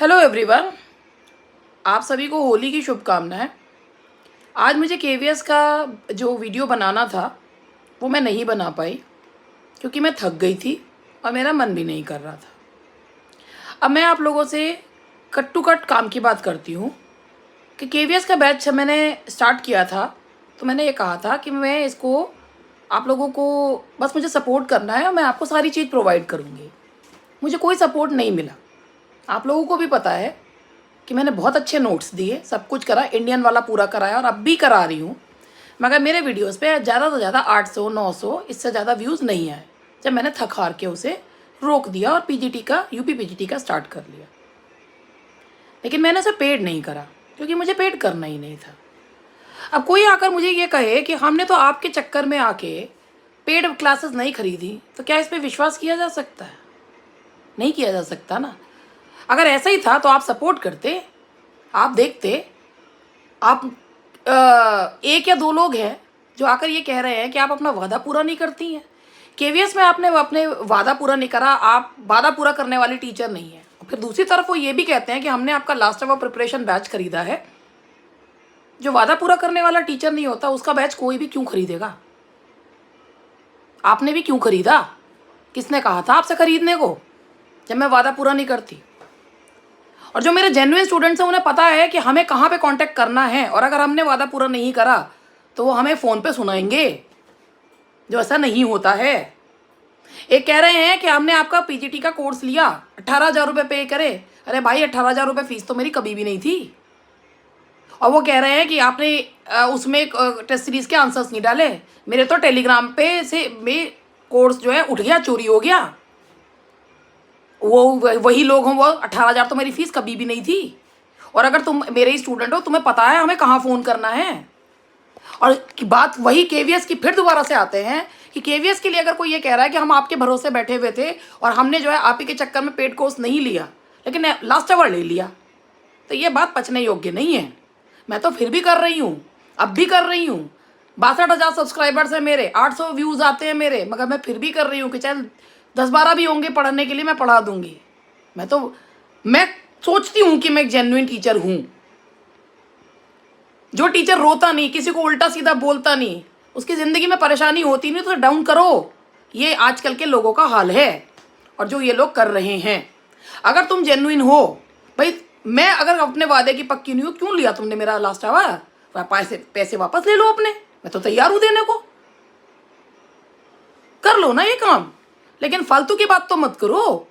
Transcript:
Hello everyone, आप सभी को होली की शुभकामनाएं। आज मुझे केवीएस का जो वीडियो बनाना था वो मैं नहीं बना पाई क्योंकि मैं थक गई थी और मेरा मन भी नहीं कर रहा था। अब मैं आप लोगों से कट टू कट काम की बात करती हूँ कि केवीएस का बैच मैंने स्टार्ट किया था तो मैंने ये कहा था कि मैं इसको आप लोगों को बस मुझे सपोर्ट करना है और मैं आपको सारी चीज़ प्रोवाइड करूँगी। मुझे कोई सपोर्ट नहीं मिला। आप लोगों को भी पता है कि मैंने बहुत अच्छे नोट्स दिए, सब कुछ करा, इंडियन वाला पूरा कराया और अब भी करा रही हूँ, मगर मेरे वीडियोस पे ज़्यादा से ज़्यादा 800 900 इससे ज़्यादा व्यूज़ नहीं आए जब मैंने थक हार के उसे रोक दिया और पीजीटी का यूपी पीजीटी का स्टार्ट कर लिया। लेकिन मैंने उसे पेड नहीं करा क्योंकि मुझे पेड करना ही नहीं था। अब कोई आकर मुझे ये कहे कि हमने तो आपके चक्कर में आके पेड क्लासेस नहीं खरीदी, तो क्या इस पर विश्वास किया जा सकता है? नहीं किया जा सकता ना। अगर ऐसा ही था तो आप सपोर्ट करते, आप देखते। आप एक या दो लोग हैं जो आकर ये कह रहे हैं कि आप अपना वादा पूरा नहीं करती हैं। केवीएस में आपने अपने वादा पूरा नहीं करा, आप वादा पूरा करने वाली टीचर नहीं है। और फिर दूसरी तरफ वो ये भी कहते हैं कि हमने आपका लास्ट आवर प्रिपरेशन बैच खरीदा है। जो वादा पूरा करने वाला टीचर नहीं होता उसका बैच कोई भी क्यों खरीदेगा? आपने भी क्यों खरीदा? किसने कहा था आपसे खरीदने को जब मैं वादा पूरा नहीं करती? और जो मेरे जेन्युइन स्टूडेंट्स हैं उन्हें पता है कि हमें कहाँ पे कांटेक्ट करना है, और अगर हमने वादा पूरा नहीं करा तो वो हमें फ़ोन पे सुनाएंगे, जो ऐसा नहीं होता है। एक कह रहे हैं कि हमने आपका पीजीटी का कोर्स लिया, 18,000 रुपये पे करे। अरे भाई, 18,000 रुपये फीस तो मेरी कभी भी नहीं थी। और वो कह रहे हैं कि आपने उसमें टेस्ट सीरीज़ के आंसर्स नहीं डाले। मेरे तो टेलीग्राम पे से में कोर्स जो है उठ गया, चोरी हो गया। वो वही लोग हों, वो 18,000 तो मेरी फीस कभी भी नहीं थी। और अगर तुम मेरे ही स्टूडेंट हो, तुम्हें पता है हमें कहाँ फ़ोन करना है। और की बात वही केवीएस की फिर दोबारा से आते हैं कि केवीएस के लिए अगर कोई ये कह रहा है कि हम आपके भरोसे बैठे हुए थे और हमने जो है आप ही के चक्कर में पेड कोर्स नहीं लिया लेकिन लास्ट आवर ले लिया, तो ये बात पचने योग्य नहीं है। मैं तो फिर भी कर रही हूँ, अब भी कर रही हूँ। 62,000 सब्सक्राइबर्स हैं मेरे, 800 व्यूज़ आते हैं मेरे, मगर मैं फिर भी कर रही हूँ कि चाहे 10-12 भी होंगे पढ़ने के लिए, मैं पढ़ा दूंगी। मैं सोचती हूँ कि मैं एक जेन्युइन टीचर हूँ। जो टीचर रोता नहीं, किसी को उल्टा सीधा बोलता नहीं, उसकी ज़िंदगी में परेशानी होती नहीं तो डाउन करो। ये आजकल के लोगों का हाल है और जो ये लोग कर रहे हैं। अगर तुम जेन्युइन हो भाई, मैं अगर अपने वादे की पक्की नहीं हूँ, क्यों लिया तुमने मेरा लास्ट आवर? पैसे वापस ले लो अपने, मैं तो तैयार हूँ देने को। कर लो ना ये काम, लेकिन फालतू की बात तो मत करो।